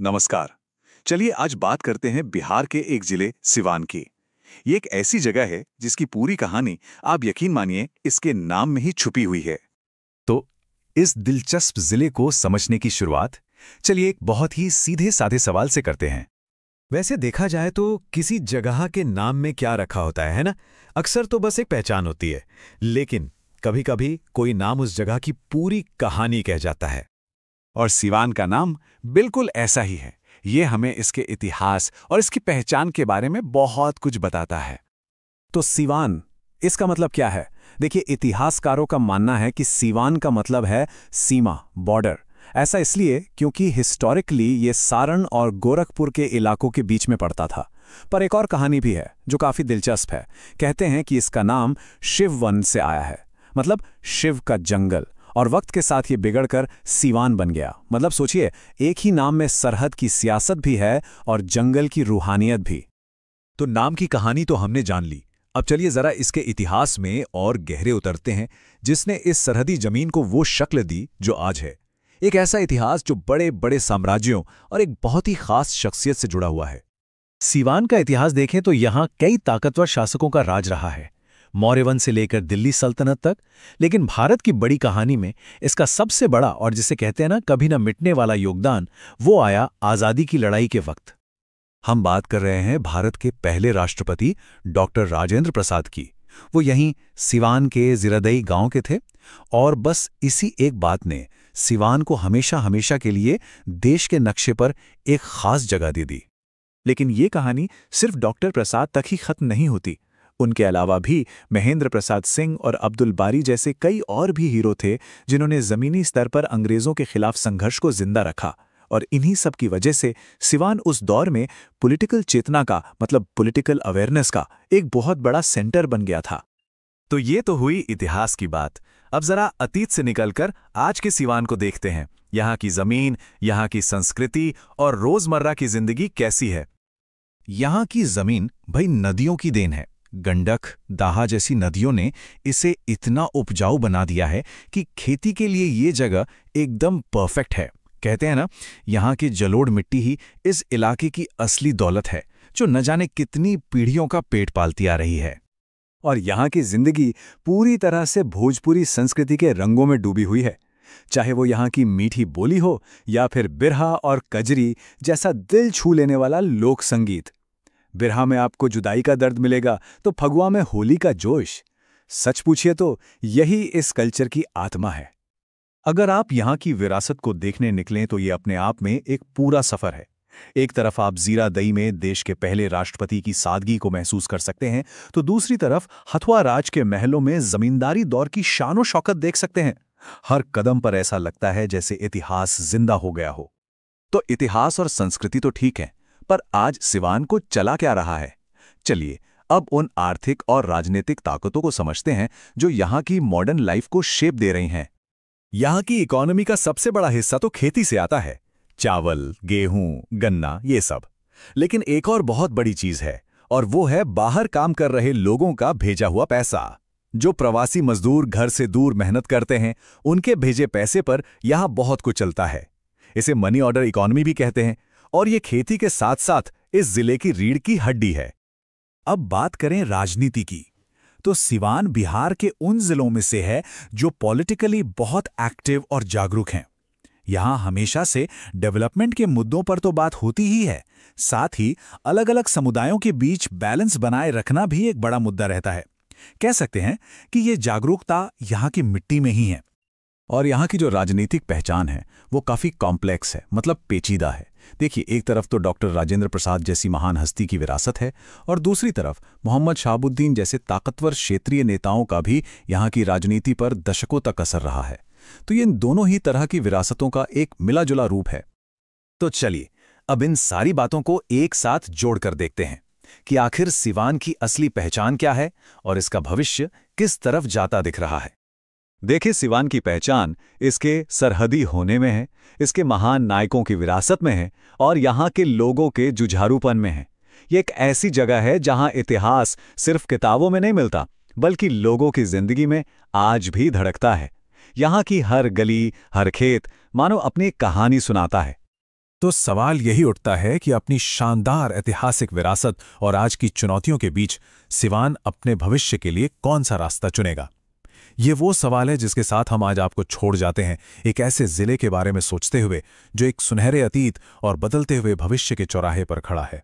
नमस्कार। चलिए आज बात करते हैं बिहार के एक जिले सिवान की। ये एक ऐसी जगह है जिसकी पूरी कहानी आप यकीन मानिए इसके नाम में ही छुपी हुई है। तो इस दिलचस्प जिले को समझने की शुरुआत चलिए एक बहुत ही सीधे साधे सवाल से करते हैं। वैसे देखा जाए तो किसी जगह के नाम में क्या रखा होता है ना? अक्सर तो बस एक पहचान होती है, लेकिन कभी-कभी कोई नाम उस जगह की पूरी कहानी कह जाता है। और सिवान का नाम बिल्कुल ऐसा ही है। ये हमें इसके इतिहास और इसकी पहचान के बारे में बहुत कुछ बताता है। तो सिवान, इसका मतलब क्या है? देखिए, इतिहासकारों का मानना है कि सिवान का मतलब है सीमा, बॉर्डर। ऐसा इसलिए क्योंकि हिस्टोरिकली ये सारण और गोरखपुर के इलाकों के बीच में पड़ता था। पर एक और कहानी भी है जो काफी दिलचस्प है। कहते हैं कि इसका नाम शिववन से आया है, मतलब शिव का जंगल, और वक्त के साथ ये बिगड़कर सिवान बन गया। मतलब सोचिए, एक ही नाम में सरहद की सियासत भी है और जंगल की रूहानियत भी। तो नाम की कहानी तो हमने जान ली। अब चलिए जरा इसके इतिहास में और गहरे उतरते हैं, जिसने इस सरहदी जमीन को वो शक्ल दी जो आज है। एक ऐसा इतिहास जो बड़े बड़े साम्राज्यों और एक बहुत ही खास शख्सियत से जुड़ा हुआ है। सीवान का इतिहास देखें तो यहाँ कई ताकतवर शासकों का राज रहा है, मौर्य वंश से लेकर दिल्ली सल्तनत तक। लेकिन भारत की बड़ी कहानी में इसका सबसे बड़ा और जिसे कहते हैं ना, कभी ना मिटने वाला योगदान, वो आया आज़ादी की लड़ाई के वक्त। हम बात कर रहे हैं भारत के पहले राष्ट्रपति डॉक्टर राजेंद्र प्रसाद की। वो यहीं सिवान के जिरदई गांव के थे, और बस इसी एक बात ने सिवान को हमेशा हमेशा के लिए देश के नक्शे पर एक खास जगह दे दी। लेकिन ये कहानी सिर्फ डॉक्टर प्रसाद तक ही खत्म नहीं होती। उनके अलावा भी महेंद्र प्रसाद सिंह और अब्दुल बारी जैसे कई और भी हीरो थे जिन्होंने जमीनी स्तर पर अंग्रेजों के खिलाफ संघर्ष को जिंदा रखा। और इन्हीं सब की वजह से सिवान उस दौर में पॉलिटिकल चेतना का, मतलब पॉलिटिकल अवेयरनेस का एक बहुत बड़ा सेंटर बन गया था। तो ये तो हुई इतिहास की बात। अब जरा अतीत से निकलकर आज के सिवान को देखते हैं। यहाँ की जमीन, यहाँ की संस्कृति और रोजमर्रा की जिंदगी कैसी है। यहाँ की जमीन भाई नदियों की देन है। गंडक, दाहा जैसी नदियों ने इसे इतना उपजाऊ बना दिया है कि खेती के लिए ये जगह एकदम परफेक्ट है। कहते हैं ना, यहाँ की जलोढ़ मिट्टी ही इस इलाके की असली दौलत है, जो न जाने कितनी पीढ़ियों का पेट पालती आ रही है। और यहाँ की जिंदगी पूरी तरह से भोजपुरी संस्कृति के रंगों में डूबी हुई है। चाहे वो यहाँ की मीठी बोली हो या फिर बिरहा और कजरी जैसा दिल छू लेने वाला लोक संगीत। बिरहा में आपको जुदाई का दर्द मिलेगा तो फगुआ में होली का जोश। सच पूछिए तो यही इस कल्चर की आत्मा है। अगर आप यहाँ की विरासत को देखने निकलें तो ये अपने आप में एक पूरा सफर है। एक तरफ आप जीरादई में देश के पहले राष्ट्रपति की सादगी को महसूस कर सकते हैं, तो दूसरी तरफ हथुआ राज के महलों में जमींदारी दौर की शानो शौकत देख सकते हैं। हर कदम पर ऐसा लगता है जैसे इतिहास जिंदा हो गया हो। तो इतिहास और संस्कृति तो ठीक है, पर आज सिवान को चला क्या रहा है? चलिए अब उन आर्थिक और राजनीतिक ताकतों को समझते हैं जो यहाँ की मॉडर्न लाइफ को शेप दे रही हैं। यहाँ की इकोनॉमी का सबसे बड़ा हिस्सा तो खेती से आता है, चावल, गेहूं, गन्ना, ये सब। लेकिन एक और बहुत बड़ी चीज है, और वो है बाहर काम कर रहे लोगों का भेजा हुआ पैसा। जो प्रवासी मजदूर घर से दूर मेहनत करते हैं, उनके भेजे पैसे पर यहाँ बहुत कुछ चलता है। इसे मनी ऑर्डर इकोनॉमी भी कहते हैं, और ये खेती के साथ साथ इस जिले की रीढ़ की हड्डी है। अब बात करें राजनीति की, तो सिवान बिहार के उन जिलों में से है जो पॉलिटिकली बहुत एक्टिव और जागरूक हैं। यहाँ हमेशा से डेवलपमेंट के मुद्दों पर तो बात होती ही है, साथ ही अलग अलग समुदायों के बीच बैलेंस बनाए रखना भी एक बड़ा मुद्दा रहता है। कह सकते हैं कि ये जागरूकता यहाँ की मिट्टी में ही है। और यहाँ की जो राजनीतिक पहचान है वो काफ़ी कॉम्प्लेक्स है, मतलब पेचीदा है। देखिए, एक तरफ तो डॉक्टर राजेंद्र प्रसाद जैसी महान हस्ती की विरासत है, और दूसरी तरफ मोहम्मद शहाबुद्दीन जैसे ताकतवर क्षेत्रीय नेताओं का भी यहाँ की राजनीति पर दशकों तक असर रहा है। तो ये इन दोनों ही तरह की विरासतों का एक मिला जुला रूप है। तो चलिए अब इन सारी बातों को एक साथ जोड़कर देखते हैं कि आखिर सिवान की असली पहचान क्या है और इसका भविष्य किस तरफ जाता दिख रहा है। देखिए, सिवान की पहचान इसके सरहदी होने में है, इसके महान नायकों की विरासत में है, और यहाँ के लोगों के जुझारूपन में है। ये एक ऐसी जगह है जहाँ इतिहास सिर्फ किताबों में नहीं मिलता, बल्कि लोगों की जिंदगी में आज भी धड़कता है। यहाँ की हर गली, हर खेत मानो अपनी एक कहानी सुनाता है। तो सवाल यही उठता है कि अपनी शानदार ऐतिहासिक विरासत और आज की चुनौतियों के बीच सिवान अपने भविष्य के लिए कौन सा रास्ता चुनेगा। ये वो सवाल है जिसके साथ हम आज आपको छोड़ जाते हैं, एक ऐसे जिले के बारे में सोचते हुए जो एक सुनहरे अतीत और बदलते हुए भविष्य के चौराहे पर खड़ा है।